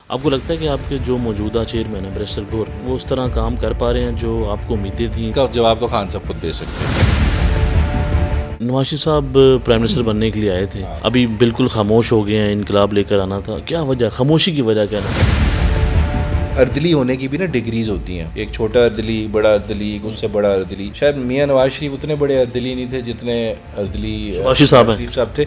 آپ کو لگتا ہے کہ آپ کے جو موجودہ چیئرمین ہیں بیرسٹر گور، وہ اس طرح کام کر پا رہے ہیں جو آپ کو امیدیں تھیں؟ کا جواب تو خان صاحب خود دے سکتے ہیں۔ نواز شریف صاحب پرائم منسٹر بننے کے لیے آئے تھے، ابھی بالکل خاموش ہو گئے ہیں، انقلاب لے کر آنا تھا، کیا وجہ، خاموشی کی وجہ کیا ہے؟ اردلی ہونے کی بھی نا ڈگریز ہوتی ہیں، ایک چھوٹا اردلی، بڑا اردلی، اس سے بڑا اردلی۔ شاید میاں نواز شریف اتنے بڑے اردلی نہیں تھے جتنے اردلی شریف صاحب ہیں۔ شریف صاحب تھے۔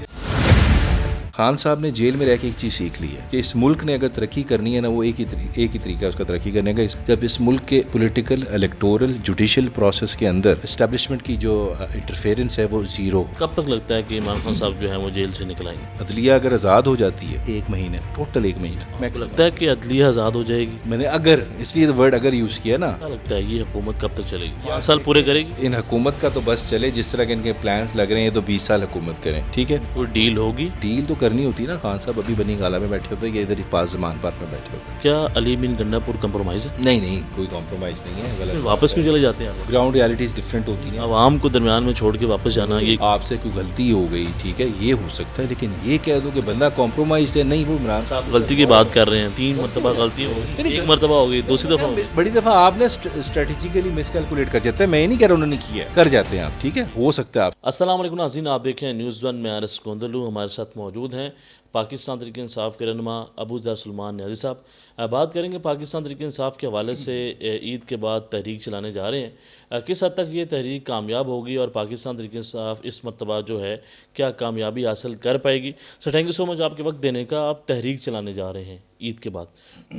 خان صاحب نے جیل میں رہ کے ایک چیز سیکھ لی ہے کہ اس ملک نے اگر ترقی کرنی ہے نا، وہ ایک ہی طریقہ ہے اس کا ترقی کرنے کا، جب اس ملک کے پولیٹیکل، الیکٹورل، جوڈیشل پروسیس کے اندر اسٹیبلشمنٹ کی جو انٹرفیئرنس ہے وہ زیرو۔ کب تک لگتا ہے کہ عمران خان صاحب جو ہیں وہ جیل سے نکل آئیں گے؟ عدلیہ اگر آزاد ہو جاتی ہے، ایک مہینہ، ٹوٹل ایک مہینہ، آپ کو لگتا ہے کہ عدلیہ آزاد ہو جائے گی؟ میں نے اگر، اس لیے ورڈ اگر یوز کیا نا، کیا لگتا ہے یہ حکومت کب تک چلے گی؟ 5 سال پورے کرے گی؟ ان حکومت کا تو بس چلے، جس طرح کے ان کے پلانس لگ رہے ہیں تو 20 سال حکومت کریں، ٹھیک ہے؟ کوئی ڈیل ہوگی؟ ڈیل تو کرنی ہوتی نا۔ خان صاحب ابھی بنی گالا میں بیٹھے ہوتے یا ادھر ہی پاس زمان پارک میں بیٹھے ہوتے۔ کیا علی بن گنڈا پور کمپرومائز ہے؟ نہیں، کوئی کمپرومائز نہیں ہے، غلط۔ واپس کیوں چلے جاتے ہیں آپ؟ گراؤنڈ ریالٹیز ڈفرینٹ ہوتی ہیں۔ عوام کو درمیان میں چھوڑ کے واپس جانا، یہ آپ سے کوئی غلطی ہو گئی، ٹھیک ہے، یہ ہو سکتا ہے، لیکن یہ کہہ دو کہ بندہ کمپرومائز ہے، نہیں، وہ عمران آپ غلطی کی بات کر رہے ہیں، 3 مرتبہ غلطی ہو گئی، 1 مرتبہ ہو گئی، دوسری دفعہ ہو گئی۔ بڑی دفعہ آپ نے اسٹریٹجیکلی مس کیلکولیٹ کر جاتے ہیں، میں نہیں کہہ رہا انہوں نے کیا ہے، کر جاتے ہیں آپ، ٹھیک ہے، ہو سکتا ہے آپ۔ السلام علیکم ناظرین، آپ دیکھیں ہیں نیوز 1 میں آرس گوندلو، ہمارے ساتھ موجود ہیں پاکستان تحریک انصاف کے رہنما ابو ذر سلمان نیازی صاحب۔ بات کریں گے پاکستان تحریک انصاف کے حوالے سے، عید کے بعد تحریک چلانے جا رہے ہیں، کس حد تک یہ تحریک کامیاب ہوگی اور پاکستان تحریک انصاف اس مرتبہ جو ہے کیا کامیابی حاصل کر پائے گی؟ سر تھینک یو سو مچ آپ کے وقت دینے کا۔ آپ تحریک چلانے جا رہے ہیں عید کے بعد،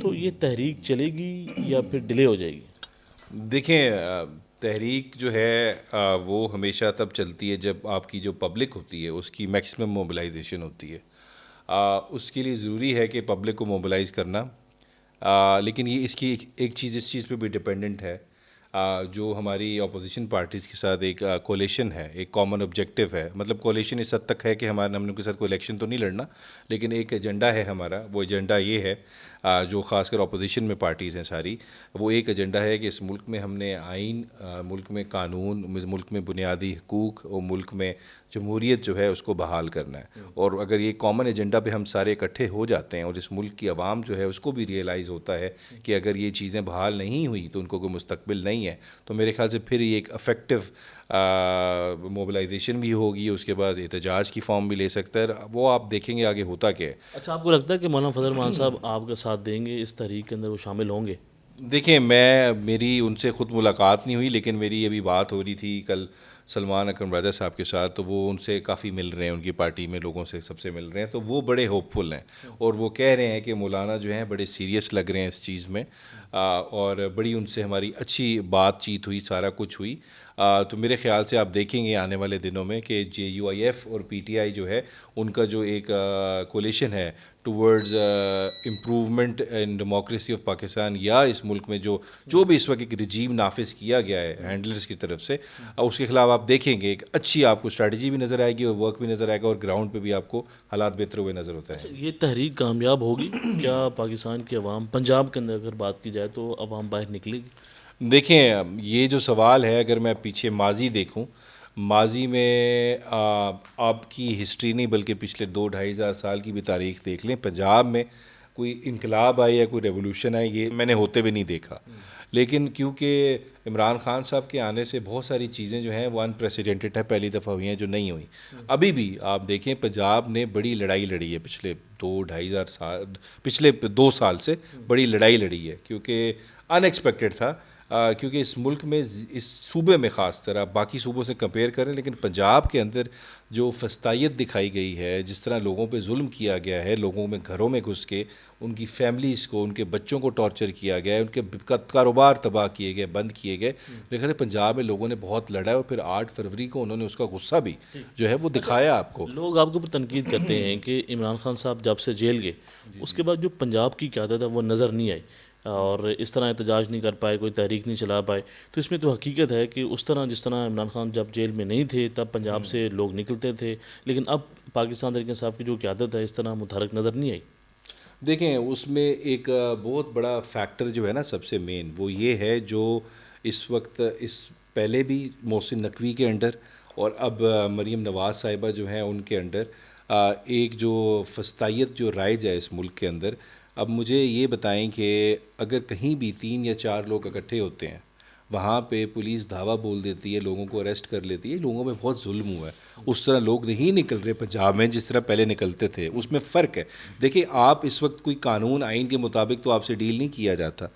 تو یہ تحریک چلے گی یا پھر ڈیلے ہو جائے گی؟ دیکھیں، تحریک جو ہے وہ ہمیشہ تب چلتی ہے جب آپ کی جو پبلک ہوتی ہے اس کی میکسیمم موبلائزیشن ہوتی ہے۔ اس کے لیے ضروری ہے کہ پبلک کو موبلائز کرنا، لیکن یہ اس کی ایک چیز اس چیز پہ بھی ڈپینڈنٹ ہے، جو ہماری اپوزیشن پارٹیز کے ساتھ ایک کولیشن ہے، ایک کامن آبجیکٹیو ہے۔ مطلب کولیشن اس حد تک ہے کہ ہم ان کے ساتھ کوئی الیکشن تو نہیں لڑنا، لیکن ایک ایجنڈا ہے ہمارا۔ وہ ایجنڈا یہ ہے، جو خاص کر اپوزیشن میں پارٹیز ہیں ساری، وہ ایک ایجنڈا ہے کہ اس ملک میں ہم نے آئین، ملک میں قانون، ملک میں بنیادی حقوق اور ملک میں جمہوریت جو ہے اس کو بحال کرنا ہے۔ اور اگر یہ کامن ایجنڈا پہ ہم سارے اکٹھے ہو جاتے ہیں اور اس ملک کی عوام جو ہے اس کو بھی ریئلائز ہوتا ہے کہ اگر یہ چیزیں بحال نہیں ہوئی تو ان کو کوئی مستقبل نہیں ہے، تو میرے خیال سے پھر یہ ایک افیکٹو موبلائزیشن بھی ہوگی، اس کے بعد احتجاج کی فارم بھی لے سکتا ہے۔ وہ آپ دیکھیں گے آگے ہوتا کیا ہے۔ اچھا، آپ کو لگتا ہے کہ مولانا فضل الرحمان صاحب آپ کا ساتھ دیں گے اس تحریک کے اندر، وہ شامل ہوں گے؟ دیکھیں، میری ان سے خود ملاقات نہیں ہوئی، لیکن میری ابھی بات ہو رہی تھی کل سلمان اکرم راجہ صاحب کے ساتھ، تو وہ ان سے کافی مل رہے ہیں، ان کی پارٹی میں لوگوں سے سب سے مل رہے ہیں، تو وہ بڑے ہوپ فل ہیں اور وہ کہہ رہے ہیں کہ مولانا جو ہیں بڑے سیریس لگ رہے ہیں اس چیز میں، اور بڑی ان سے ہماری اچھی بات چیت ہوئی، سارا کچھ ہوئی۔ تو میرے خیال سے آپ دیکھیں گے آنے والے دنوں میں کہ JUIF اور PTI جو ہے ان کا جو ایک کولیشن ہے towards improvement in democracy of Pakistan, یا اس ملک میں جو بھی اس وقت ایک رجیم نافذ کیا گیا ہے ہینڈلرز کی طرف سے، اس کے خلاف آپ دیکھیں گے ایک اچھی آپ کو اسٹریٹجی بھی نظر آئے گی اور ورک بھی نظر آئے گا، اور گراؤنڈ پہ بھی آپ کو حالات بہتر ہوئے نظر ہوتا ہے۔ یہ تحریک کامیاب ہوگی؟ کیا پاکستان کی عوام، پنجاب کے اندر اگر بات کی جائے تو عوام باہر نکلے گی؟ دیکھیں، یہ جو سوال ہے، اگر میں پیچھے ماضی دیکھوں، ماضی میں آپ کی ہسٹری نہیں بلکہ پچھلے 2-2.5 ہزار سال کی بھی تاریخ دیکھ لیں، پنجاب میں کوئی انقلاب آئی یا کوئی ریولوشن آئی، یہ میں نے ہوتے ہوئے نہیں دیکھا۔ لیکن کیونکہ عمران خان صاحب کے آنے سے بہت ساری چیزیں جو ہیں وہ انپریسیڈنٹڈ ہے، پہلی دفعہ ہوئی ہیں جو نہیں ہوئی۔ ابھی بھی آپ دیکھیں، پنجاب نے بڑی لڑائی لڑی ہے پچھلے 2-2.5 ہزار سال، پچھلے 2 سال سے بڑی لڑائی لڑی ہے، کیونکہ ان ایکسپیکٹڈ تھا، کیونکہ اس ملک میں، اس صوبے میں خاص طرح، باقی صوبوں سے کمپیئر کریں لیکن پنجاب کے اندر جو فسطائیت دکھائی گئی ہے، جس طرح لوگوں پہ ظلم کیا گیا ہے، لوگوں میں گھروں میں گھس کے ان کی فیملیز کو، ان کے بچوں کو ٹارچر کیا گیا ہے، ان کے کاروبار تباہ کیے گئے، بند کیے گئے، لیکن پنجاب میں لوگوں نے بہت لڑا ہے، اور پھر 8 فروری کو انہوں نے اس کا غصہ بھی جو ہے وہ دکھایا آپ کو۔ لوگ آپ کے اوپر تنقید کرتے ہیں کہ عمران خان صاحب جب سے جیل گئے اس کے بعد جو پنجاب کی قیادت ہے وہ نظر نہیں آئی، اور اس طرح احتجاج نہیں کر پائے، کوئی تحریک نہیں چلا پائے، تو اس میں تو حقیقت ہے کہ اس طرح جس طرح عمران خان جب جیل میں نہیں تھے تب پنجاب سے لوگ نکلتے تھے، لیکن اب پاکستان تحریک انصاف کی جو قیادت ہے اس طرح متحرک نظر نہیں آئی۔ دیکھیں، اس میں ایک بہت بڑا فیکٹر جو ہے نا، سب سے مین وہ یہ ہے، جو اس وقت اس پہلے بھی محسن نقوی کے انڈر اور اب مریم نواز صاحبہ جو ہیں ان کے انڈر ایک جو فسطائیت جو رائج ہے اس ملک کے اندر، اب مجھے یہ بتائیں کہ اگر کہیں بھی 3 یا 4 لوگ اکٹھے ہوتے ہیں، وہاں پہ پولیس دھاوا بول دیتی ہے، لوگوں کو اریسٹ کر لیتی ہے، لوگوں پہ بہت ظلم ہوا ہے. اس طرح لوگ نہیں نکل رہے پنجاب میں جس طرح پہلے نکلتے تھے، اس میں فرق ہے. دیکھیں آپ اس وقت کوئی قانون آئین کے مطابق تو آپ سے ڈیل نہیں کیا جاتا،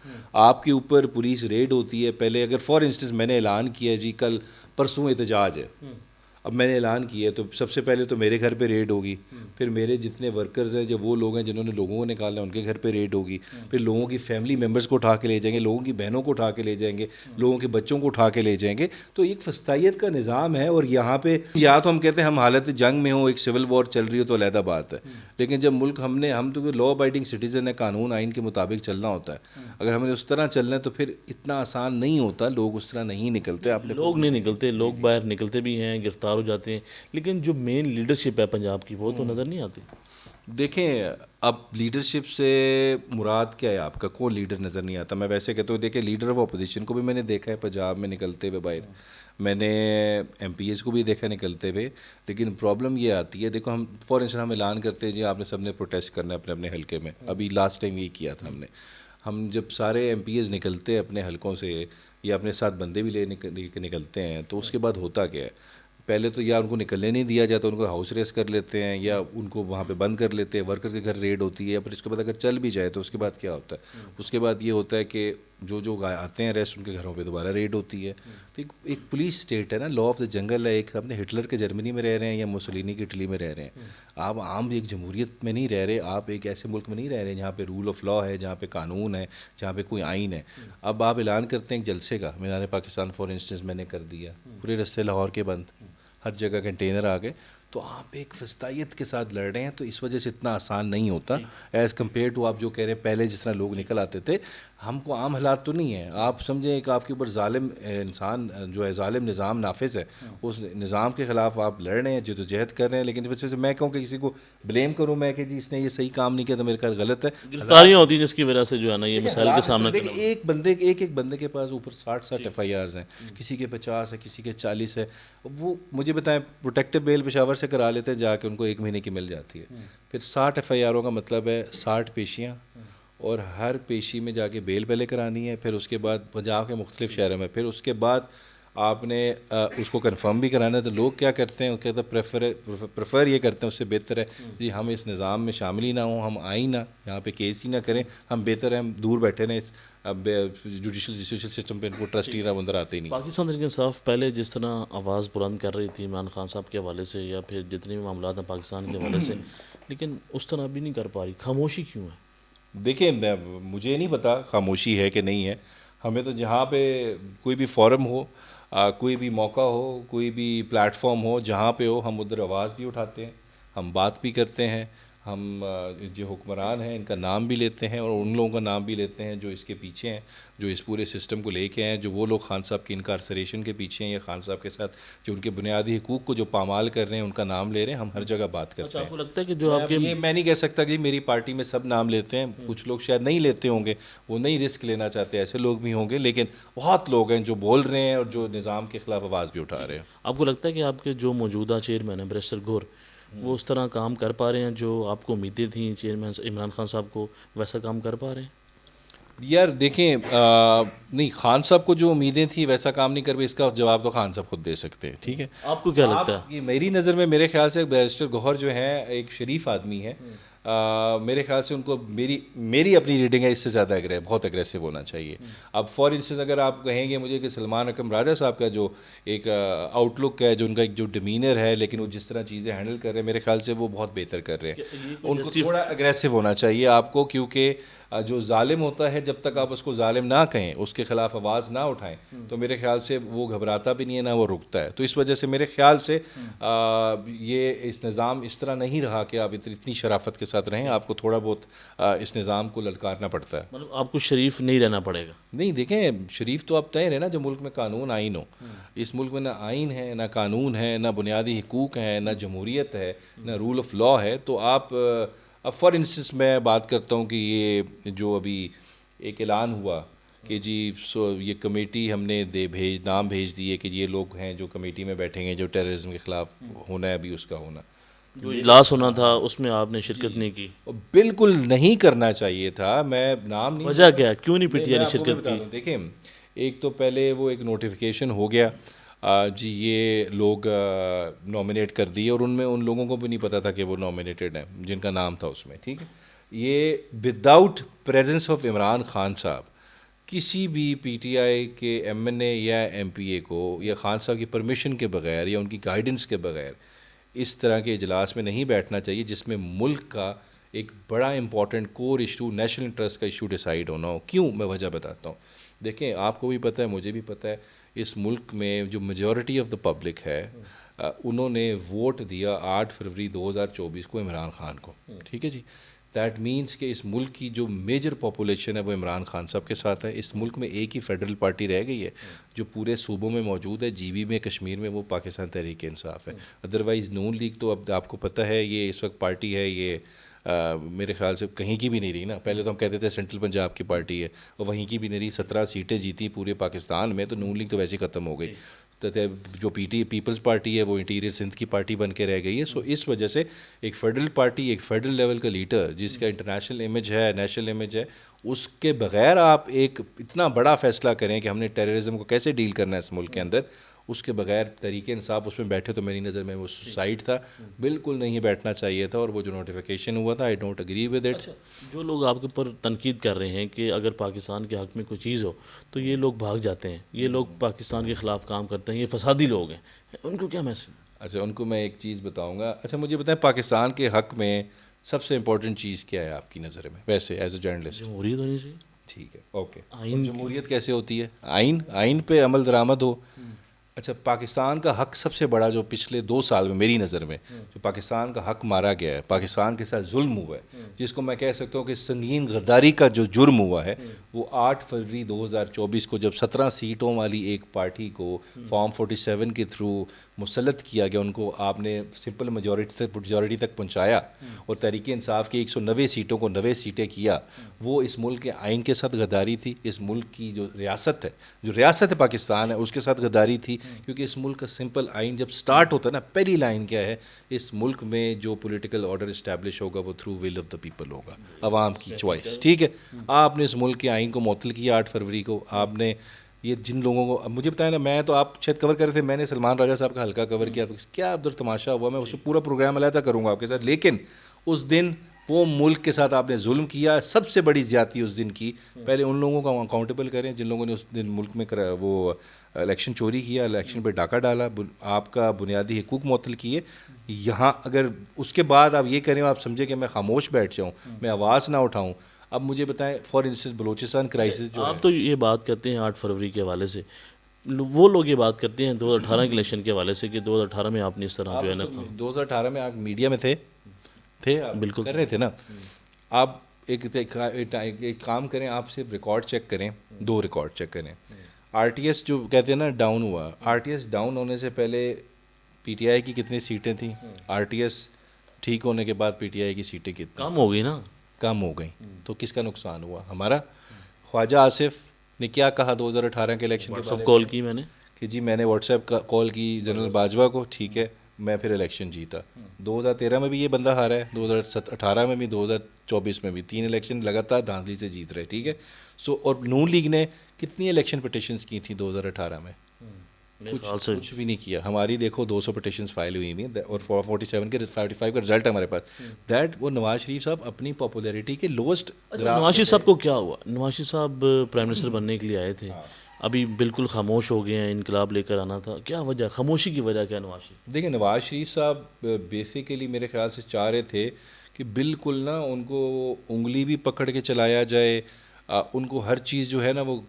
آپ کے اوپر پولیس ریڈ ہوتی ہے. پہلے اگر فار انسٹنس میں نے اعلان کیا جی کل پرسوں احتجاج ہے، اب میں نے اعلان کیا تو سب سے پہلے تو میرے گھر پہ ریڈ ہوگی، پھر میرے جتنے ورکرز ہیں، جو وہ لوگ ہیں جنہوں نے لوگوں کو نکالا ان کے گھر پہ ریڈ ہوگی، پھر لوگوں کی فیملی ممبرز کو اٹھا کے لے جائیں گے، لوگوں کی بہنوں کو اٹھا کے لے جائیں گے، لوگوں کے بچوں کو اٹھا کے لے جائیں گے. تو ایک فسطائیت کا نظام ہے. اور یہاں پہ یا تو ہم کہتے ہیں ہم حالت جنگ میں ہوں، ایک سول وار چل رہی ہو تو علیحدہ بات ہے، لیکن جب ملک ہم تو لا ابائڈنگ سٹیزن ہے، قانون آئین کے مطابق چلنا ہوتا ہے. اگر ہمیں اس طرح چلنا ہے تو پھر اتنا آسان نہیں ہوتا، لوگ اس طرح نہیں نکلتے. آپ نے لوگ نہیں نکلتے، لوگ باہر نکلتے بھی ہیں، گرفتار ہو جاتے ہیں، لیکن جو مین لیڈرشپ ہے پنجاب کی وہ تو نظر نہیں آتی. دیکھیں اب لیڈرشپ سے مراد کیا ہے آپ کا؟ کون لیڈر نظر نہیں آتا؟ میں ویسے کہتا ہوں دیکھیں لیڈر آف اپوزیشن کو بھی میں نے دیکھا ہے پنجاب میں نکلتے ہوئے باہر، میں نے ایم پی ایس کو بھی دیکھا نکلتے ہوئے. لیکن پرابلم یہ آتی ہے، دیکھو ہم فار انسٹنس ہم اعلان کرتے ہیں جی آپ نے سب نے پروٹیسٹ کرنا ہے اپنے اپنے حلقے میں. ابھی لاسٹ ٹائم یہی کیا تھا ہم جب سارے ایم پی ایز نکلتے ہیں اپنے حلقوں سے یا اپنے ساتھ بندے بھی لے کے نکلتے ہیں، تو اس کے بعد ہوتا کیا ہے؟ پہلے تو یا ان کو نکلنے نہیں دیا جاتا، ان کو ہاؤس ریسٹ کر لیتے ہیں یا ان کو وہاں پہ بند کر لیتے ہیں، ورکر کے گھر ریڈ ہوتی ہے. پھر اس کے بعد اگر چل بھی جائے تو اس کے بعد کیا ہوتا ہے؟ اس کے بعد یہ ہوتا ہے کہ جو آتے ہیں ریسٹ ان کے گھروں پہ دوبارہ ریڈ ہوتی ہے. تو ایک پولیس اسٹیٹ ہے نا، لا آف دا جنگل ہے. ایک اپنے ہٹلر کے جرمنی میں رہ رہے ہیں یا مسولینی کی اٹلی میں رہ رہے ہیں. آپ عام ایک جمہوریت میں نہیں رہ رہے، آپ ایک ایسے ملک میں نہیں رہ رہے جہاں پہ رول آف لا ہے، جہاں پہ قانون ہے، جہاں پہ کوئی آئین ہے. اب آپ اعلان کرتے ہیں ایک جلسے کا، مینار پاکستان فار انسٹنس میں نے کر دیا، پورے رستے لاہور کے بند، ہر جگہ کنٹینر آ گئے، تو آپ ایک فسطائیت کے ساتھ لڑ رہے ہیں. تو اس وجہ سے اتنا آسان نہیں ہوتا ایز کمپیئر ٹو آپ جو کہہ رہے ہیں پہلے جس طرح لوگ نکل آتے تھے. ہم کو عام حالات تو نہیں ہیں. آپ سمجھیں ایک آپ کے اوپر ظالم انسان جو ہے، ظالم نظام نافذ ہے، اس نظام کے خلاف آپ لڑ رہے ہیں، جدوجہد کر رہے ہیں. لیکن اس وجہ سے میں کہوں کہ کسی کو بلیم کروں میں کہ جی اس نے یہ صحیح کام نہیں کیا تو میرے خیال غلط ہے. گرفتاریاں ہوتی ہیں جس کی وجہ سے جو ہے نا یہ مسائل کے سامنے دیکھیں ایک بندے کے پاس اوپر 60 ایف آئی آرز ہیں، کسی کے 50 ہے، کسی کے 40 ہے. وہ مجھے بتائیں پروٹیکٹیو بیل پشاور سے کرا لیتے ہیں جا کے، ان کو 1 مہینے کی مل جاتی ہے. پھر 60 ایف آئی آروں کا مطلب ہے 60 پیشیاں، اور ہر پیشی میں جا کے بیل پہلے کرانی ہے. پھر اس کے بعد پنجاب کے مختلف شہروں میں، پھر اس کے بعد آپ نے اس کو کنفرم بھی کرانا ہے. تو لوگ کیا کرتے ہیں، وہ کہتے ہیں پریفر یہ کرتے ہیں، اس سے بہتر ہے جی ہم اس نظام میں شامل ہی نہ ہوں، ہم آئیں نہ، یہاں پہ کیس ہی نہ کریں، ہم بہتر ہیں ہم دور بیٹھے رہیں. اب جوڈیشل سسٹم پہ ان کو ٹرسٹی نہ اندر آتے ہی نہیں. پاکستان تحریک انصاف پہلے جس طرح آواز بلند کر رہی تھی عمران خان صاحب کے حوالے سے یا پھر جتنے بھی معاملات ہیں پاکستان کے حوالے سے، لیکن اس طرح ابھی نہیں کر پا رہی، خاموشی کیوں ہے؟ دیکھیں مجھے نہیں پتا خاموشی ہے کہ نہیں ہے. ہمیں تو جہاں پہ کوئی بھی فورم ہو، کوئی بھی موقع ہو، کوئی بھی پلیٹ فارم ہو، جہاں پہ ہو ہم ادھر آواز بھی اٹھاتے ہیں، ہم بات بھی کرتے ہیں. ہم جو حکمران ہیں ان کا نام بھی لیتے ہیں اور ان لوگوں کا نام بھی لیتے ہیں جو اس کے پیچھے ہیں، جو اس پورے سسٹم کو لے کے ہیں، جو وہ لوگ خان صاحب کی انکارسریشن کے پیچھے ہیں یا خان صاحب کے ساتھ جو ان کے بنیادی حقوق کو جو پامال کر رہے ہیں ان کا نام لے رہے ہیں. ہم ہر جگہ بات کرتے آپ ہیں. کو لگتا ہے کہ جو آپ کے یہ میں نہیں کہہ سکتا کہ میری پارٹی میں سب نام لیتے ہیں، کچھ لوگ شاید نہیں لیتے ہوں گے، وہ نہیں رسک لینا چاہتے، ایسے لوگ بھی ہوں گے، لیکن بہت لوگ ہیں جو بول رہے ہیں اور جو نظام کے خلاف آواز بھی اٹھا رہے ہیں. آپ کو لگتا ہے کہ آپ کے جو موجودہ چیئرمین ہیں بیرسٹر گور، وہ اس طرح کام کر پا رہے ہیں جو آپ کو امیدیں تھیں چیئرمین عمران خان صاحب کو، ویسا کام کر پا رہے ہیں؟ یار دیکھیں نہیں، خان صاحب کو جو امیدیں تھیں ویسا کام نہیں کر پائے، اس کا جواب تو خان صاحب خود دے سکتے ہیں. ٹھیک ہے، آپ کو کیا لگتا ہے؟ یہ میری نظر میں میرے خیال سے بیرسٹر گوہر جو ہیں ایک شریف آدمی ہے. میرے خیال سے ان کو میری اپنی ریڈنگ ہے اس سے زیادہ بہت اگریسو ہونا چاہیے. اب فار انسٹنس اگر آپ کہیں گے مجھے کہ سلمان اکرم راجہ صاحب کا جو ایک آؤٹ لک ہے، جو ان کا ایک جو ڈیمینر ہے، لیکن وہ جس طرح چیزیں ہینڈل کر رہے ہیں میرے خیال سے وہ بہت بہتر کر رہے ہیں. ان کو تھوڑا اگریسو ہونا چاہیے آپ کو، کیونکہ جو ظالم ہوتا ہے جب تک آپ اس کو ظالم نہ کہیں، اس کے خلاف آواز نہ اٹھائیں، تو میرے خیال سے وہ گھبراتا بھی نہیں ہے، نہ وہ رکتا ہے. تو اس وجہ سے میرے خیال سے یہ اس نظام اس طرح نہیں رہا کہ آپ اتنی شرافت کے ساتھ رہیں. آپ کو تھوڑا بہت اس نظام کو للکارنا پڑتا ہے. مطلب آپ کو شریف نہیں رہنا پڑے گا؟ نہیں دیکھیں، شریف تو آپ طے رہے نا جو ملک میں قانون آئین ہو. اس ملک میں نہ آئین ہے، نہ قانون ہے، نہ بنیادی حقوق ہیں، نہ جمہوریت ہے، نہ رول آف لا ہے. تو آپ اب فار انسٹنس میں بات کرتا ہوں کہ یہ جو ابھی ایک اعلان ہوا کہ جی یہ کمیٹی ہم نے نام بھیج دیے کہ یہ لوگ ہیں جو کمیٹی میں بیٹھیں گے جو ٹیررزم کے خلاف ہونا ہے ابھی اس کا ہونا. جو اجلاس ہونا تھا اس میں آپ نے شرکت نہیں کی، بالکل نہیں کرنا چاہیے تھا. میں نام نہیں وجہ کیا ہے، کیوں نہیں پی ٹی میں آئی نے آپ کو شرکت بتا کی؟ دوں. دیکھیں، ایک تو پہلے وہ ایک نوٹیفیکیشن ہو گیا جی یہ لوگ نامینیٹ کر دیے، اور ان میں ان لوگوں کو بھی نہیں پتا تھا کہ وہ نامینیٹڈ ہیں جن کا نام تھا اس میں. ٹھیک ہے، یہ without presence of Imran Khan صاحب کسی بھی پی ٹی آئی کے ایم این اے یا ایم پی اے کو یا خان صاحب کی پرمیشن کے بغیر یا ان کی گائیڈنس کے بغیر اس طرح کے اجلاس میں نہیں بیٹھنا چاہیے جس میں ملک کا ایک بڑا امپورٹنٹ کور ایشو، نیشنل انٹرسٹ کا ایشو ڈیسائیڈ ہونا ہو. کیوں؟ میں وجہ بتاتا ہوں. دیکھیں، آپ کو بھی پتہ ہے، مجھے بھی پتہ ہے، اس ملک میں جو میجورٹی آف دا پبلک ہے انہوں نے ووٹ دیا 8 فروری 2024 کو عمران خان کو. ٹھیک ہے جی، دیٹ مینس کہ اس ملک کی جو میجر پاپولیشن ہے وہ عمران خان صاحب کے ساتھ ہے. اس ملک میں ایک ہی فیڈرل پارٹی رہ گئی ہے جو پورے صوبوں میں موجود ہے، جی بی میں، کشمیر میں، وہ پاکستان تحریک انصاف ہے. ادروائز نون لیگ تو اب آپ کو پتہ ہے یہ اس وقت پارٹی ہے، یہ میرے خیال سے کہیں کی بھی نہیں رہی نا. پہلے تو ہم کہتے تھے سینٹرل پنجاب کی پارٹی ہے، اور وہیں کی بھی نہیں رہی. 17 سیٹیں جیتی پورے پاکستان میں، تو نون لیگ تو ویسے ختم ہو گئی. تو جو پیپلز پارٹی ہے وہ انٹیریئر سندھ کی پارٹی بن کے رہ گئی ہے. سو اس وجہ سے ایک فیڈرل پارٹی، ایک فیڈرل لیول کا لیڈر جس کا انٹرنیشنل امیج ہے، نیشنل امیج ہے، اس کے بغیر آپ ایک اتنا بڑا فیصلہ کریں کہ ہم نے ٹیررزم کو کیسے ڈیل کرنا ہے اس ملک کے اندر، اس کے بغیر تحریک انصاف اس میں بیٹھے، تو میری نظر میں وہ سوسائڈ تھا، بالکل نہیں بیٹھنا چاہیے تھا. اور وہ جو نوٹیفیکیشن ہوا تھا، I don't agree with it. جو لوگ آپ کے اوپر تنقید کر رہے ہیں کہ اگر پاکستان کے حق میں کوئی چیز ہو تو یہ لوگ بھاگ جاتے ہیں، یہ لوگ پاکستان کے خلاف کام کرتے ہیں، یہ فسادی لوگ ہیں، ان کو کیا میسج؟ اچھا، ان کو میں ایک چیز بتاؤں گا. اچھا مجھے بتائیں، پاکستان کے حق میں سب سے امپورٹنٹ چیز کیا ہے آپ کی نظر میں، ویسے ایز اے جرنلسٹ؟ جمہوریت ہونی چاہیے. ٹھیک ہے، اوکے. جمہوریت کیسے ہوتی ہے؟ آئین پہ عمل درآمد ہو. اچھا، پاکستان کا حق سب سے بڑا جو پچھلے 2 سال میں میری نظر میں جو پاکستان کا حق مارا گیا ہے، پاکستان کے ساتھ ظلم ہوا ہے، جس کو میں کہہ سکتا ہوں کہ سنگین غداری کا جو جرم ہوا ہے، وہ 8 فروری 2024 کو جب 17 سیٹوں والی ایک پارٹی کو فارم 47 کے تھرو مسلط کیا گیا، ان کو آپ نے سمپل میجورٹی تک پہنچایا اور تحریک انصاف کی 190 سیٹوں کو 90 سیٹیں کیا. وہ اس ملک کے آئین کے ساتھ غداری تھی. اس ملک کی جو ریاست ہے پاکستان ہے، اس کے ساتھ غداری تھی. کیونکہ اس ملک کا سمپل آئین جب سٹارٹ ہوتا ہے نا، پہلی لائن کیا ہے، اس ملک میں جو پولیٹیکل آرڈر اسٹیبلش ہوگا وہ through will of the people ہوگا، عوام کی چوائس. ٹھیک ہے، آپ نے اس ملک کے آئین کو معطل کیا 8 فروری کو. آپ نے یہ جن لوگوں کو، اب مجھے بتائیں نا، میں تو آپ شاید کور کر رہے تھے، میں نے سلمان راجہ صاحب کا ہلکا کور کیا، کیا ادھر تماشا ہوا، میں اس کو پورا پروگرام علیحدہ کروں گا آپ کے ساتھ. لیکن اس دن وہ ملک کے ساتھ آپ نے ظلم کیا. سب سے بڑی زیادتی اس دن کی، پہلے ان لوگوں کو اکاؤنٹیبل کریں جن لوگوں نے اس دن ملک میں وہ الیکشن چوری کیا، الیکشن پہ ڈاکہ ڈالا، آپ کا بنیادی حقوق معطل کیے. یہاں اگر اس کے بعد آپ یہ کریں، آپ سمجھے کہ میں خاموش بیٹھ جاؤں، میں آواز نہ اٹھاؤں. اب مجھے بتائیں، فار انسٹنس بلوچستان کرائسس جو ہے، آپ تو یہ بات کرتے ہیں 8 فروری کے حوالے سے، وہ لوگ یہ بات کرتے ہیں 2018 کے الیکشن کے حوالے سے کہ 2018 میں آپ نے اس طرح جو ہے نا 2018 میں آپ میڈیا میں تھے آپ بالکل کر رہے تھے نا. آپ ایک کام کریں، آپ صرف ریکارڈ چیک کریں، 2 ریکارڈ چیک کریں. آر ٹی ایس جو کہتے ہیں نا ڈاؤن ہوا، آر ٹی ایس ڈاؤن ہونے سے پہلے پی ٹی آئی کی کتنی سیٹیں تھیں؟ آر ٹی ایس ٹھیک ہونے کے بعد پی ٹی آئی کی سیٹیں کتنی کم ہو گئی نا؟ کم ہو گئیں. تو کس کا نقصان ہوا؟ ہمارا. خواجہ آصف نے کیا کہا 2018 کے الیکشن کے سب کال کی میں نے کہ جی میں نے واٹس ایپ کا کال کی جنرل باجوہ کو، ٹھیک ہے، میں پھر الیکشن جیتا. 2013 میں بھی یہ بندہ ہارا ہے، 2018 میں بھی، 2024 میں بھی، 3 الیکشن لگاتار دھاندلی سے جیت رہے. ٹھیک ہے. اور نون لیگ نے کتنی الیکشن پٹیشنز کی تھیں 2018 میں؟ کچھ بھی نہیں کیا. ہماری دیکھو 200 پٹیشنز فائل ہوئی ہوئی ہیں اور 47 کے 45 کا رزلٹ ہے ہمارے پاس. دیٹ وہ نواز شریف صاحب اپنی پاپولیرٹی کے لوسٹ. نواز شریف صاحب کو کیا ہوا؟ نواز شریف صاحب پرائم منسٹر بننے کے لیے آئے تھے، ابھی بالکل خاموش ہو گئے ہیں، انقلاب لے کر آنا تھا. کیا وجہ، خاموشی کی وجہ کیا نواز شریف؟ دیکھیں، نواز شریف صاحب بیسیکلی میرے خیال سے چاہ رہے تھے کہ بالکل نا ان کو انگلی بھی پکڑ کے چلایا جائے، ان کو ہر چیز جو ہے نا، وہ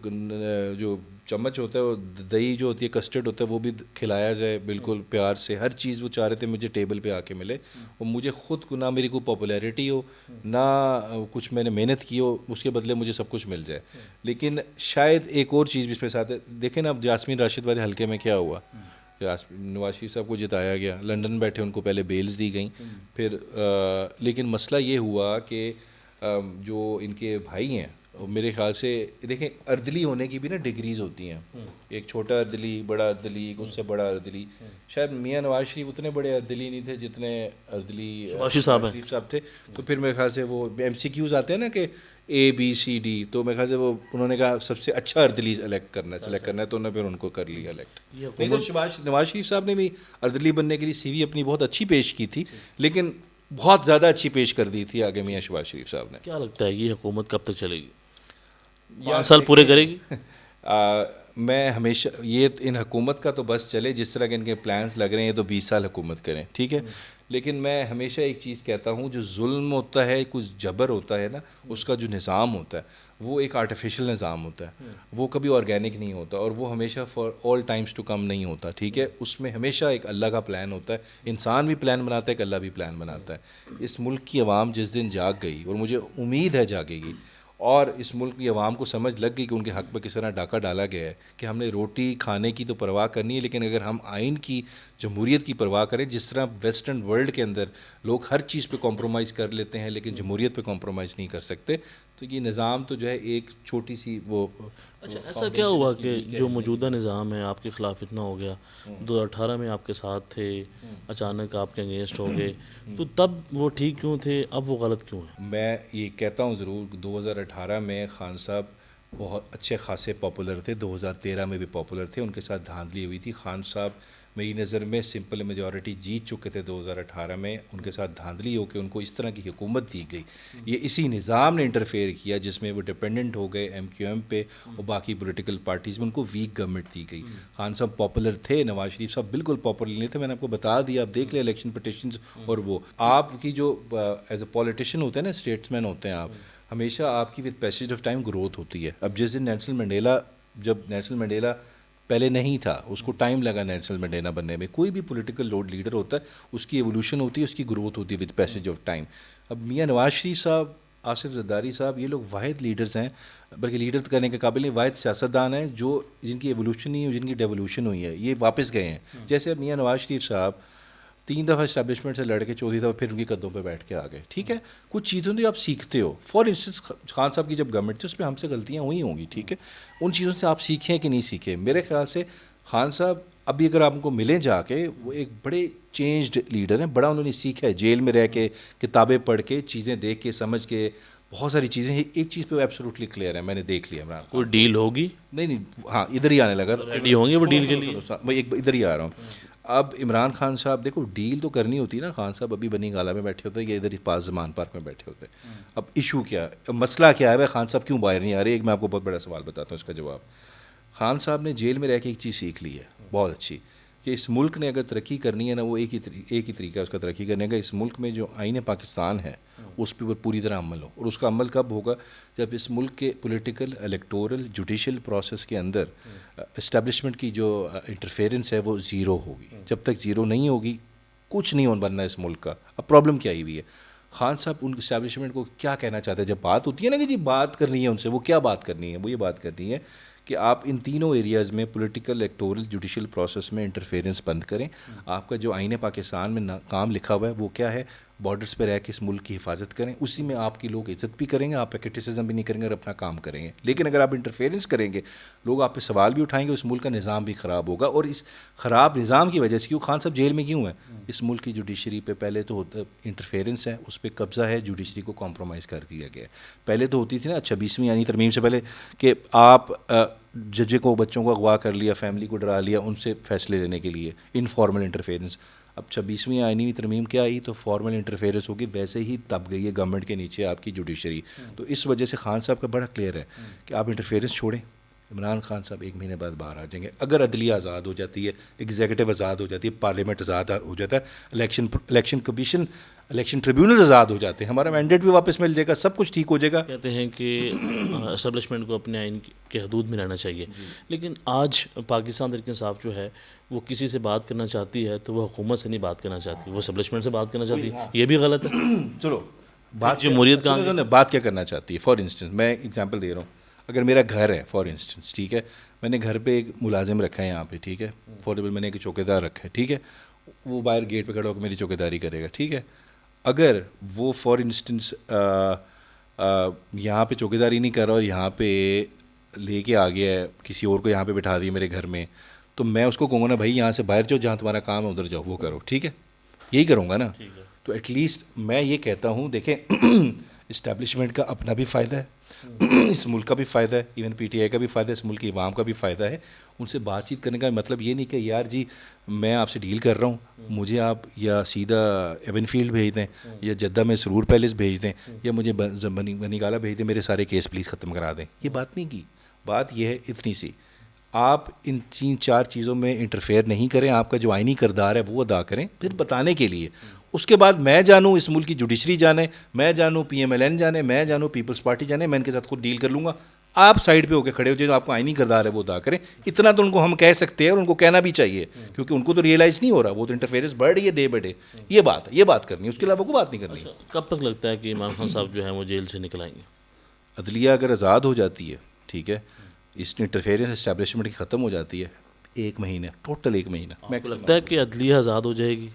جو چمچ ہوتا ہے، وہ دہی جو ہوتی ہے، کسٹرڈ ہوتا ہے، وہ بھی کھلایا جائے بالکل پیار سے. ہر چیز وہ چاہ رہے تھے مجھے ٹیبل پہ آ کے ملے، اور مجھے خود کو نہ میری کوئی پاپولیرٹی ہو، نہ کچھ میں نے محنت کی ہو، اس کے بدلے مجھے سب کچھ مل جائے. لیکن شاید ایک اور چیز بھی اس پہ ساتھ ہے. دیکھیں نا اب جاسمین راشد والے حلقے میں کیا ہوا، نواز شریف صاحب کو جتایا گیا، لنڈن بیٹھے ان کو پہلے بیلز دی گئیں، پھر لیکن مسئلہ یہ ہوا کہ جو ان کے بھائی ہیں میرے خیال سے دیکھیں اردلی ہونے کی بھی نا ڈگریز ہوتی ہیں, ایک چھوٹا اردلی, بڑا اردلی, ایک اس سے بڑا اردلی. شاید میاں نواز شریف اتنے بڑے اردلی نہیں تھے جتنے اردلی شریف صاحب تھے. تو پھر میرے خیال سے وہ ایم سی کیوز آتے ہیں نا کہ ABCD, تو میرے خیال سے وہ انہوں نے کہا سب سے اچھا اردلی سلیکٹ کرنا ہے تو انہوں نے پھر ان کو کر لیا الیکٹ. نہیں تو نواز شریف صاحب نے بھی اردلی بننے کے لیے CV اپنی بہت اچھی پیش کی تھی, لیکن بہت زیادہ اچھی پیش کر دی تھی آگے میاں شہباز شریف صاحب نے. کیا لگتا ہے یہ حکومت کب تک چلے گی؟ 5 سال پورے کرے گی؟ میں ہمیشہ یہ ان حکومت کا تو بس چلے, جس طرح کے ان کے پلانس لگ رہے ہیں تو 20 سال حکومت کریں, ٹھیک ہے. لیکن میں ہمیشہ ایک چیز کہتا ہوں, جو ظلم ہوتا ہے, کچھ جبر ہوتا ہے نا, اس کا جو نظام ہوتا ہے وہ ایک آرٹیفیشل نظام ہوتا ہے, وہ کبھی آرگینک نہیں ہوتا, اور وہ ہمیشہ for all times to come نہیں ہوتا, ٹھیک ہے. اس میں ہمیشہ ایک اللہ کا پلان ہوتا ہے, انسان بھی پلان بناتا ہے, ایک اللہ بھی پلان بناتا ہے. اس ملک کی عوام جس دن جاگ گئی, اور مجھے امید ہے جاگے گی, اور اس ملک کی عوام کو سمجھ لگ گئی کہ ان کے حق پہ کس طرح ڈاکہ ڈالا گیا ہے, کہ ہم نے روٹی کھانے کی تو پرواہ کرنی ہے, لیکن اگر ہم آئین کی, جمہوریت کی پرواہ کریں, جس طرح ویسٹرن ورلڈ کے اندر لوگ ہر چیز پہ کمپرومائز کر لیتے ہیں لیکن جمہوریت پہ کمپرومائز نہیں کر سکتے, تو یہ نظام تو جو ہے ایک چھوٹی سی وہ. اچھا ایسا کیا ہوا کہ جو موجودہ نظام ہے آپ کے خلاف اتنا ہو گیا, 2018 میں آپ کے ساتھ تھے, اچانک آپ کے اگینسٹ ہو گئے, تو تب وہ ٹھیک کیوں تھے, اب وہ غلط کیوں ہیں؟ میں یہ کہتا ہوں ضرور, 2018 میں خان صاحب بہت اچھے خاصے پاپولر تھے, 2013 میں بھی پاپولر تھے, ان کے ساتھ دھاندلی ہوئی تھی. خان صاحب میری نظر میں سمپل میجورٹی جیت چکے تھے 2018 میں, ان کے ساتھ دھاندلی ہو کے ان کو اس طرح کی حکومت دی گئی. یہ اسی نظام نے انٹرفیئر کیا جس میں وہ ڈپینڈنٹ ہو گئے MQM پہ اور باقی پولیٹیکل پارٹیز میں, ان کو ویک گورنمنٹ دی گئی. خان صاحب پاپولر تھے, نواز شریف صاحب بالکل پاپولر نہیں تھے, میں نے آپ کو بتا دیا, آپ دیکھ لیں الیکشن پٹیشنز. اور وہ آپ کی جو ایز اے پولیٹیشین ہوتے ہیں نا, اسٹیٹسمین ہوتے ہیں آپ, ہمیشہ آپ کی with passage of time growth ہوتی ہے. اب جس دن نیلسن منڈیلا پہلے نہیں تھا, اس کو ٹائم لگا نیلسن منڈیلا بننے میں. کوئی بھی پولیٹیکل لیڈر ہوتا ہے, اس کی ایولیوشن ہوتی ہے, اس کی گروتھ ہوتی ہے وتھ پیسیج آف ٹائم. اب میاں نواز شریف صاحب, آصف زرداری صاحب, یہ لوگ واحد لیڈرز ہیں, بلکہ لیڈر کرنے کے قابل نہیں, واحد سیاستدان ہیں جو جن کی ایولیوشن نہیں ہوئی, جن کی ڈیولوشن ہوئی ہے, یہ واپس گئے ہیں. جیسے میاں نواز شریف صاحب 3 دفعہ اسٹیبلشمنٹ سے لڑ کے 4تھی دفعہ پھر ان کی قدموں پہ بیٹھ کے آ گئے, ٹھیک ہے. کچھ چیزوں سے آپ سیکھتے ہو. فار انسٹنس خان صاحب کی جب گورنمنٹ تھی اس پہ ہم سے غلطیاں ہوئی ہوں گی, ٹھیک ہے. ان چیزوں سے آپ سیکھیں کہ نہیں سیکھیں. میرے خیال سے خان صاحب ابھی اگر آپ کو ملیں جا کے, وہ ایک بڑے چینجڈ لیڈر ہیں, بڑا انہوں نے سیکھا ہے جیل میں رہ کے, کتابیں پڑھ کے, چیزیں دیکھ کے, سمجھ کے, بہت ساری چیزیں. ایک چیز پہ وہ ایبسولوٹلی کلیئر ہے, میں نے دیکھ لیا. عمران کوئی ڈیل ہوگی؟ نہیں, ہاں ادھر ہی آنے لگا, ریڈی ہوں گے وہ ڈیل کے لیے؟ میں ادھر ہی آ رہا ہوں. اب عمران خان صاحب دیکھو, ڈیل تو کرنی ہوتی ہے نا, خان صاحب ابھی بنی گالا میں بیٹھے ہوتے ہیں یا ادھر ہی پاس زمان پارک میں بیٹھے ہوتے ہیں. اب ایشو کیا ہے, مسئلہ کیا ہے بھائی, خان صاحب کیوں باہر نہیں آ رہے؟ ایک میں آپ کو بہت بڑا سوال بتاتا ہوں, اس کا جواب. خان صاحب نے جیل میں رہ کے ایک چیز سیکھ لی ہے بہت اچھی, کہ اس ملک نے اگر ترقی کرنی ہے نا, وہ ایک ہی طریقہ ہے اس کا ترقی کرنے کا. اس ملک میں جو آئین پاکستان ہے اس پہ پوری طرح عمل ہو, اور اس کا عمل کب ہوگا؟ جب اس ملک کے پولیٹیکل, الیکٹورل, جوڈیشل پروسیس کے اندر اسٹیبلشمنٹ کی جو انٹرفیئرنس ہے وہ زیرو ہوگی. جب تک زیرو نہیں ہوگی کچھ نہیں بننا اس ملک کا. اب پرابلم کیا ہی ہوئی ہے, خان صاحب ان اسٹیبلشمنٹ کو کیا کہنا چاہتے ہیں جب بات ہوتی ہے نا کہ جی بات کرنی ہے ان سے, وہ کیا بات کرنی ہے؟ وہ یہ بات کرنی ہے کہ آپ ان تینوں ایریاز میں پولیٹیکل, الیکٹورل, جوڈیشل پروسیس میں انٹرفیئرنس بند کریں. آپ کا جو آئین پاکستان میں کام لکھا ہوا ہے وہ کیا ہے؟ بارڈرز پہ رہ کے اس ملک کی حفاظت کریں. اسی میں آپ کی لوگ عزت بھی کریں گے, آپ پہ کرٹیسزم بھی نہیں کریں گے اور اپنا کام کریں گے. لیکن اگر آپ انٹرفیئرنس کریں گے, لوگ آپ پہ سوال بھی اٹھائیں گے, اس ملک کا نظام بھی خراب ہوگا. اور اس خراب نظام کی وجہ سے, کیوں خان صاحب جیل میں کیوں ہیں؟ اس ملک کی جوڈیشری پہ پہلے تو انٹرفیئرنس ہے, اس پہ قبضہ ہے, جوڈیشری کو کمپرومائز کر دیا گیا ہے. پہلے تو ہوتی تھی نا 26ویں یعنی ترمیم سے پہلے, کہ آپ جج کو, بچوں کو اغوا کر لیا, فیملی کو ڈرا لیا, ان سے فیصلے لینے کے لیے انفارمل انٹرفیئرنس. اب 26ویں آئینی ترمیم کیا آئی تو فارمل انٹرفیئرنس ہوگی, ویسے ہی دب گئی ہے گورنمنٹ کے نیچے آپ کی جوڈیشری. تو اس وجہ سے خان صاحب کا بڑا کلیئر ہے کہ آپ انٹرفیئرنس چھوڑیں. عمران خان صاحب 1 مہینے بعد باہر آ جائیں گے. اگر عدلیہ آزاد ہو جاتی ہے, ایگزیکٹو آزاد ہو جاتی ہے, پارلیمنٹ آزاد ہو جاتا ہے, الیکشن کمیشن, الیکشن ٹریبیونلز آزاد ہو جاتے ہیں, ہمارا مینڈیٹ بھی واپس مل جائے گا, سب کچھ ٹھیک ہو جائے گا. کہتے ہیں کہ اسٹیبلشمنٹ کو اپنے آئین کے حدود میں رہنا چاہیے. لیکن آج پاکستان تحریک انصاف جو ہے وہ کسی سے بات کرنا چاہتی ہے تو وہ حکومت سے نہیں بات کرنا چاہتی, وہ اسٹیبلشمنٹ سے بات کرنا چاہتی ہے. یہ بھی غلط ہے. چلو بات جمہوریت کا بات کیا کرنا چاہتی ہے. فار انسٹنس میں ایگزامپل دے رہا ہوں, اگر میرا گھر ہے فار انسٹنس, ٹھیک ہے, میں نے گھر پہ ایک ملازم رکھا ہے یہاں پہ, ٹھیک ہے, فاربل میں نے ایک چوکیدار رکھا ہے, ٹھیک ہے, وہ باہر گیٹ پہ کھڑا ہو کے میری چوکیداری کرے گا, ٹھیک ہے. اگر وہ فار انسٹنس یہاں پہ چوکیداری نہیں کر رہا اور یہاں پہ لے کے آ گیا ہے کسی اور کو یہاں پہ بٹھا دیا میرے گھر میں, تو میں اس کو کہوں گا نا بھائی یہاں سے باہر جاؤ, جہاں تمہارا کام ہے ادھر جاؤ, وہ کرو, ٹھیک ہے, یہی کروں گا نا. تو ایٹ لیسٹ میں یہ کہتا ہوں دیکھیں اسٹیبلشمنٹ کا اپنا بھی فائدہ ہے, اس ملک کا بھی فائدہ ہے, ایون پی ٹی آئی کا بھی فائدہ ہے, اس ملک کی عوام کا بھی فائدہ ہے. ان سے بات چیت کرنے کا مطلب یہ نہیں کہ یار جی میں آپ سے ڈیل کر رہا ہوں, مجھے آپ یا سیدھا ایون فیلڈ بھیج دیں یا جدہ میں سرور پیلس بھیج دیں یا مجھے بنی گالا بھیج دیں, میرے سارے کیس پلیز ختم کرا دیں. یہ بات نہیں کی. بات یہ ہے اتنی سی, آپ ان 3-4 چیزوں میں انٹرفیئر نہیں کریں, آپ کا جو آئینی کردار ہے وہ ادا کریں, پھر بتانے کے لیے. اس کے بعد میں جانوں اس ملک کی جوڈیشری جانے, میں جانوں پی ایم ایل این جانے, میں جانوں پیپلز پارٹی جانے, میں ان کے ساتھ خود ڈیل کر لوں گا. آپ سائڈ پہ ہو کے کھڑے ہو جائیں, جو آپ کا آئینی کردار ہے وہ ادا کریں. اتنا تو ان کو ہم کہہ سکتے ہیں اور ان کو کہنا بھی چاہیے, کیونکہ ان کو تو ریئلائز نہیں ہو رہا, وہ تو انٹرفیئرنس بڑھ رہی ہے ڈے بائی ڈے. یہ بات ہے, یہ بات کرنی ہے, اس کے علاوہ کوئی بات نہیں کرنی. کب تک لگتا ہے کہ عمران خان صاحب جو ہیں وہ جیل سے نکل آئیں گے؟ عدلیہ اگر آزاد ہو جاتی ہے, ٹھیک ہے, اس انٹرفیئرنس اسٹیبلشمنٹ کی ختم ہو جاتی ہے, 1 مہینہ, ٹوٹل 1 مہینہ. آپ کو لگتا ہے کہ عدلیہ آزاد ہو جائے گی؟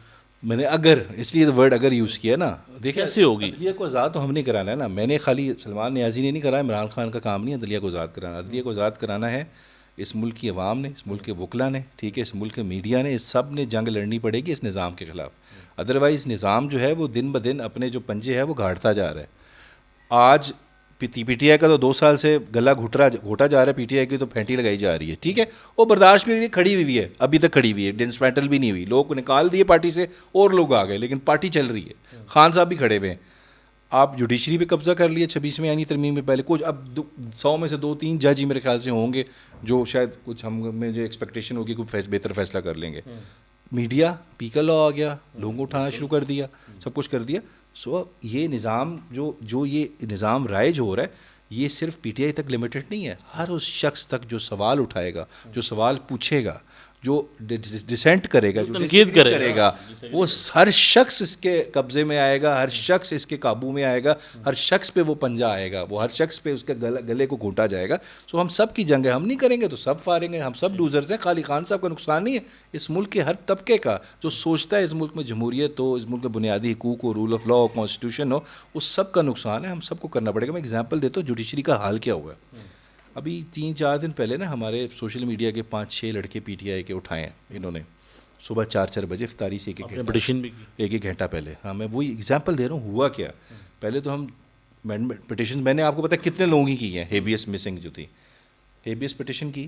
میں نے اگر, اس لیے ورڈ اگر یوز کیا نا, دیکھیں کیسے ہوگی؟ عدلیہ کو آزاد تو ہم نے کرانا ہے نا, میں نے خالی سلمان نیازی نے نہیں کرایا, عمران خان کا کام نہیں عدلیہ کو آزاد کرانا. عدلیہ کو آزاد کرانا ہے اس ملک کی عوام نے, اس ملک کے وکلا نے, ٹھیک ہے, اس ملک کے میڈیا نے, اس سب نے جنگ لڑنی پڑے گی اس نظام کے خلاف. ادروائز نظام جو ہے وہ دن بدن اپنے جو پنجے ہے وہ گھاڑتا جا رہا ہے. آج پی ٹی آئی کا تو 2 سال سے گلا گھوٹا جا رہا ہے, پی ٹی آئی کی تو پھینٹی لگائی جا رہی ہے, ٹھیک ہے, وہ برداشت بھی کھڑی ہوئی ہے, ابھی تک کھڑی ہوئی ہے, ڈسمینٹل بھی نہیں ہوئی. لوگ نکال دیے پارٹی سے اور لوگ آ گئے, لیکن پارٹی چل رہی ہے. خان صاحب بھی کھڑے ہوئے ہیں. آپ جوڈیشری پہ قبضہ کر لیے 26ویں آئینی ترمیم میں, پہلے کچھ, اب 100 میں سے 2-3 جج ہی میرے خیال سے ہوں گے جو شاید کچھ ہم میں جو ایکسپیکٹیشن ہوگی کوئی بہتر فیصلہ کر لیں گے. میڈیا پیکر لا آ گیا, لوگوں کو اٹھانا شروع کر دیا, سب کچھ کر دیا. سو یہ نظام جو یہ نظام رائج ہو رہا ہے, یہ صرف پی ٹی آئی تک لمیٹڈ نہیں ہے. ہر اس شخص تک جو سوال اٹھائے گا, جو سوال پوچھے گا, جو ڈسینٹ کرے گا, جو تنقید کرے گا, وہ ہر شخص اس کے قبضے میں آئے گا, ہر شخص اس کے قابو میں آئے گا, ہر شخص پہ وہ پنجہ آئے گا, وہ ہر شخص پہ اس کے گلے کو گھونٹا جائے گا. سو ہم سب کی جنگ ہے, ہم نہیں کریں گے تو سب فاریں گے, ہم سب لوزرز ہیں. خالی خان صاحب کا نقصان نہیں ہے, اس ملک کے ہر طبقے کا جو سوچتا ہے اس ملک میں جمہوریت ہو, اس ملک میں بنیادی حقوق ہو, رول آف لا ہو, کانسٹیٹیوشن ہو, اس سب کا نقصان ہے. ہم سب کو کرنا پڑے گا. میں ایگزامپل دیتا ہوں جوڈیشری کا حال کیا ہوا ہے. ابھی 3-4 دن پہلے نا ہمارے سوشل میڈیا کے 5-6 لڑکے پی ٹی آئی کے اٹھائے ہیں انہوں نے, صبح 4 بجے افطاری سے ایک گھنٹہ پہلے. ہاں میں وہی ایگزامپل دے رہا ہوں. ہوا کیا, پہلے تو ہم پٹیشن, میں نے آپ کو پتا کتنے لوگوں کی ہیں, ہیبیس مسنگ جو تھی, ہیبیس پٹیشن کی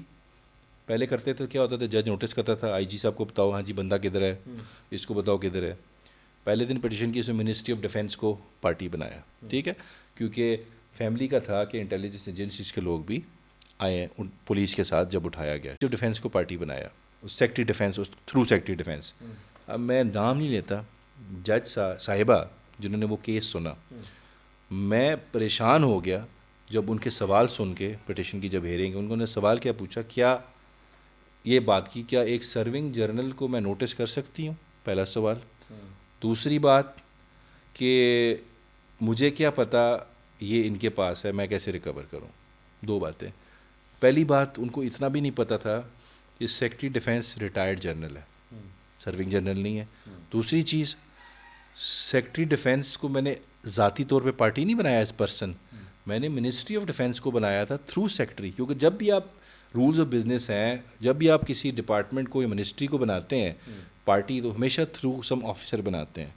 پہلے کرتے تھے. کیا ہوتا تھا, جج نوٹس کرتا تھا, آئی جی صاحب کو بتاؤ, ہاں جی بندہ کدھر ہے, اس کو بتاؤ کدھر ہے. پہلے دن پٹیشن کی, اس میں منسٹری آف ڈیفینس کو پارٹی بنایا, ٹھیک ہے, کیونکہ فیملی کا تھا کہ انٹیلیجنس ایجنسیز کے لوگ بھی آئے ہیں پولیس کے ساتھ. جب اٹھایا گیا تو ڈیفینس کو پارٹی بنایا, secretary defence, through secretary defence. اب میں نام نہیں لیتا, جج صاحبہ جنہوں نے وہ کیس سنا, میں پریشان ہو گیا جب ان کے سوال سن کے پٹیشن کی جب ہیرنگ, انہوں نے سوال کیا پوچھا, کیا یہ بات کی, کیا ایک سرونگ جرنل کو میں نوٹس کر سکتی ہوں, پہلا سوال. دوسری بات کہ مجھے کیا پتہ یہ ان کے پاس ہے, میں کیسے ریکور کروں. 2 باتیں. پہلی بات, ان کو اتنا بھی نہیں پتہ تھا کہ سیکٹری ڈیفینس ریٹائرڈ جرنل ہے, سرونگ جرنل نہیں ہے. دوسری چیز, سیکٹری ڈیفینس کو میں نے ذاتی طور پہ پارٹی نہیں بنایا ایز پرسن, میں نے منسٹری آف ڈیفینس کو بنایا تھا تھرو سیکٹری. کیونکہ جب بھی آپ رولز آف بزنس ہیں, جب بھی آپ کسی ڈپارٹمنٹ کو یا منسٹری کو بناتے ہیں پارٹی, تو ہمیشہ تھرو سم آفیسر بناتے ہیں.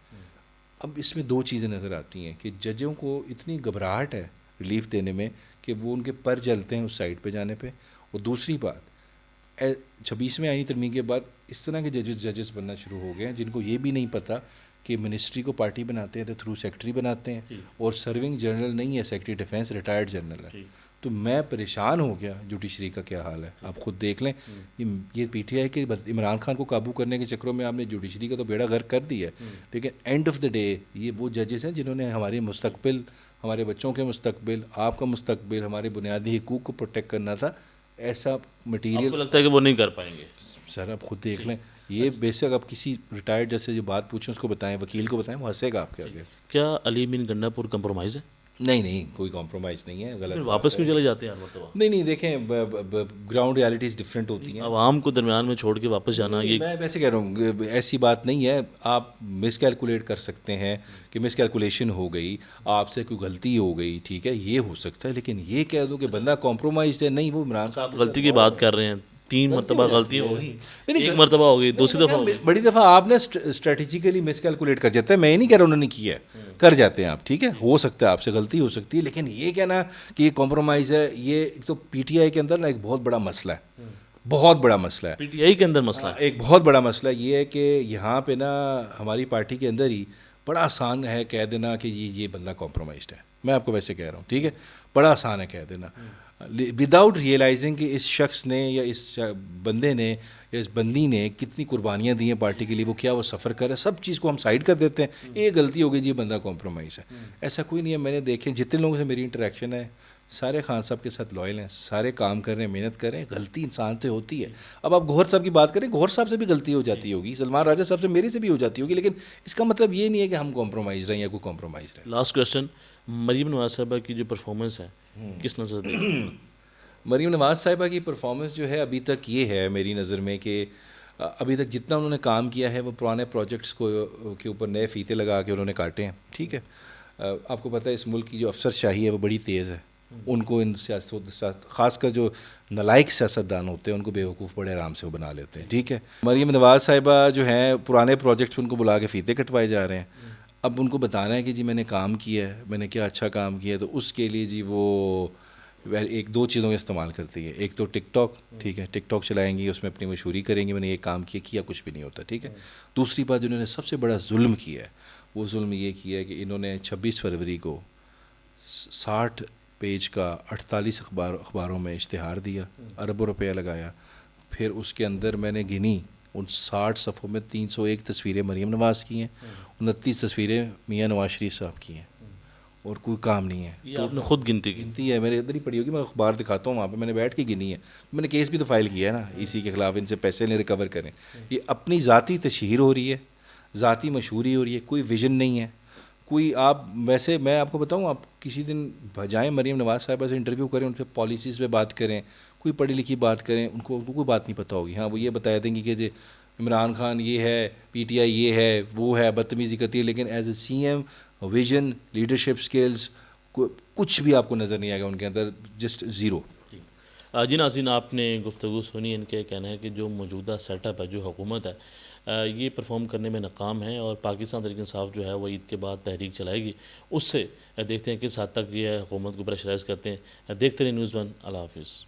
اب اس میں 2 چیزیں نظر آتی ہیں کہ ججوں کو اتنی گھبراہٹ ہے ریلیف دینے میں کہ وہ ان کے پر جلتے ہیں اس سائڈ پہ جانے پہ. اور دوسری بات, 26ویں آئینی ترمیم کے بعد اس طرح کے ججز بننا شروع ہو گئے ہیں جن کو یہ بھی نہیں پتہ کہ منسٹری کو پارٹی بناتے ہیں تو تھرو سیکٹری بناتے ہیں, اور سرونگ جرنل نہیں ہے, سیکٹری ڈیفینس ریٹائرڈ جرنل ہے. تو میں پریشان ہو گیا جوڈیشری کا کیا حال ہے, آپ خود دیکھ لیں. یہ پی ٹی آئی کے عمران خان کو قابو کرنے کے چکروں میں آپ نے جوڈیشری کا تو بیڑا غرق کر دیا ہے, لیکن اینڈ آف دا ڈے یہ وہ ججز ہیں جنہوں نے ہمارے مستقبل, ہمارے بچوں کے مستقبل, آپ کا مستقبل, ہمارے بنیادی حقوق کو پروٹیکٹ کرنا تھا. ایسا مٹیریل آپ کو لگتا ہے کہ وہ نہیں کر پائیں گے؟ سر آپ خود دیکھ لیں. یہ بیسک آپ کسی ریٹائرڈ جیسے جو بات پوچھیں اس کو بتائیں, وکیل کو بتائیں, وہ ہنسے گا آپ کے آگے. کیا علی مین گنڈا پور کمپرومائز ہے؟ نہیں کوئی کمپرومائز نہیں ہے، غلط پھر بات واپس ہے۔ کیوں چلے جاتے ہیں ہر مرتبہ؟ نہیں دیکھیں گراؤنڈ ریالٹیز ڈفرینٹ ہوتی ہیں۔ عوام کو درمیان میں چھوڑ کے واپس جانا یہ میں ویسے کہہ رہا ہوں ایسی بات نہیں ہے، آپ مس کیلکولیٹ کر سکتے ہیں کہ مس کیلکولیشن ہو گئی، آپ سے کوئی غلطی ہو گئی، ٹھیک ہے یہ ہو سکتا ہے، لیکن یہ کہہ دو کہ بندہ کمپرومائزڈ ہے، نہیں وہ عمران خان آپ غلطی کی بات کر رہے ہیں، 3 مرتبہ غلطیاں ہو گئی، نہیں، ایک مرتبہ ہو گئی، دوسری دفعہ ہو گئی۔ بڑی دفعہ آپ نے اسٹریٹجیکلی مس کیلکولیٹ کر جاتا ہے، میں یہ نہیں کہہ رہا انہوں نے کیا ہے، کر جاتے ہیں آپ، ٹھیک ہے ہو سکتا ہے آپ سے غلطی ہو سکتی ہے، لیکن یہ کہنا کہ یہ کمپرومائز ہے، یہ ایک تو پی ٹی آئی کے اندر نا ایک بہت بڑا مسئلہ ہے، بہت بڑا مسئلہ ہے۔ پی ٹی آئی کے اندر مسئلہ ہے۔ ایک بہت بڑا مسئلہ یہ ہے کہ یہاں پہ نا ہماری پارٹی کے اندر ہی بڑا آسان ہے کہہ دینا کہ یہ بندہ کمپرومائزڈ ہے، میں آپ کو ویسے کہہ رہا ہوں، ٹھیک ہے بڑا آسان ہے کہہ دینا وداؤٹ ریئلائزنگ کہ اس شخص نے یا اس بندے نے یا اس بندی نے کتنی قربانیاں دی ہیں پارٹی کے لیے، وہ کیا وہ سفر کر رہا ہے، سب چیز کو ہم سائڈ کر دیتے ہیں، یہ غلطی ہو گئی جی بندہ کمپرومائز ہے۔ ایسا کوئی نہیں ہے، میں نے دیکھے جتنے لوگوں سے میری انٹریکشن ہے سارے خان صاحب کے ساتھ لائل ہیں، سارے کام کر رہے ہیں، محنت کر رہے ہیں، غلطی انسان سے ہوتی ہے۔ اب آپ گوہر صاحب کی بات کریں، گوہر صاحب سے بھی غلطی ہو جاتی ہوگی، سلمان راجہ صاحب سے میری سے بھی ہو جاتی ہوگی، لیکن اس کا مطلب یہ نہیں ہے کہ ہم کمپرومائز رہیں یا کوئی کمپرومائز رہے۔ لاسٹ کویشچن، مریم نواز صاحبہ کی جو پرفارمنس ہے کس نظر دیکھتے ہیں؟ مریم نواز صاحبہ کی پرفارمنس جو ہے ابھی تک یہ ہے میری نظر میں کہ ابھی تک جتنا انہوں نے کام کیا ہے وہ پرانے پروجیکٹس کو کے اوپر نئے فیتے لگا کے انہوں نے کاٹے ہیں، ٹھیک ہے۔ آپ کو پتہ ہے اس ملک کی جو افسر شاہی ہے وہ بڑی تیز ہے، ان کو ان سیاست خاص کر جو نالائق سیاستدان ہوتے ہیں ان کو بیوقوف بڑے آرام سے وہ بنا لیتے ہیں، ٹھیک ہے۔ مریم نواز صاحبہ جو ہیں پرانے پروجیکٹس ان کو بلا کے فیتے کٹوائے جا رہے ہیں، اب ان کو بتانا ہے کہ جی میں نے کام کیا ہے، میں نے کیا اچھا کام کیا ہے، تو اس کے لیے جی وہ ایک دو چیزوں کا استعمال کرتی ہے، ایک تو ٹک ٹاک، ٹھیک ہے ٹک ٹاک چلائیں گی، اس میں اپنی مشہوری کریں گی میں نے یہ کام کیا کچھ بھی نہیں ہوتا، ٹھیک ہے۔ دوسری بات جنہوں نے سب سے بڑا ظلم کیا ہے وہ ظلم یہ کیا ہے کہ انہوں نے 26 فروری کو 60 پیج کا 48 اخباروں میں اشتہار دیا، اربوں روپیہ لگایا، پھر اس کے اندر میں نے گنی ان 60 صفحوں میں 301 تصویریں مریم نواز کی ہیں، 29 تصویریں میاں نواز شریف صاحب کی ہیں، اور کوئی کام نہیں ہے۔ یہ آپ نے خود گنتی کی؟ گنتی ہے میرے ادھر ہی پڑی ہوگی، میں اخبار دکھاتا ہوں وہاں پہ، میں نے بیٹھ کے گنی ہے، میں نے کیس بھی تو فائل کیا ہے نا اسی کے خلاف، ان سے پیسے نہیں ریکور کریں۔ یہ اپنی ذاتی تشہیر ہو رہی ہے، ذاتی مشہوری ہو رہی ہے، کوئی ویژن نہیں ہے کوئی۔ آپ ویسے میں آپ کو بتاؤں، آپ کسی دن جائیں مریم نواز صاحبہ سے انٹرویو کریں، ان سے پالیسیز پہ بات کریں، کوئی پڑھی لکھی بات کریں، ان کو کوئی بات نہیں پتہ ہوگی۔ ہاں وہ یہ بتا دیں گی کہ جی عمران خان یہ ہے، پی ٹی آئی یہ ہے وہ ہے، بدتمیزی کرتی ہے، لیکن as a C M vision, leadership skills کچھ بھی آپ کو نظر نہیں آئے گا ان کے اندر، جسٹ زیرو۔ جی ناظرین، آپ نے گفتگو سنی، ان کے کہنا ہے کہ جو موجودہ سیٹ اپ ہے، جو حکومت ہے، یہ پرفارم کرنے میں ناکام ہے، اور پاکستان تحریک انصاف جو ہے وہ عید کے بعد تحریک چلائے گی، اس سے دیکھتے ہیں کس حد تک یہ حکومت کو پریشرائز کرتے ہیں۔ دیکھتے رہیں نیوز ون، اللہ حافظ۔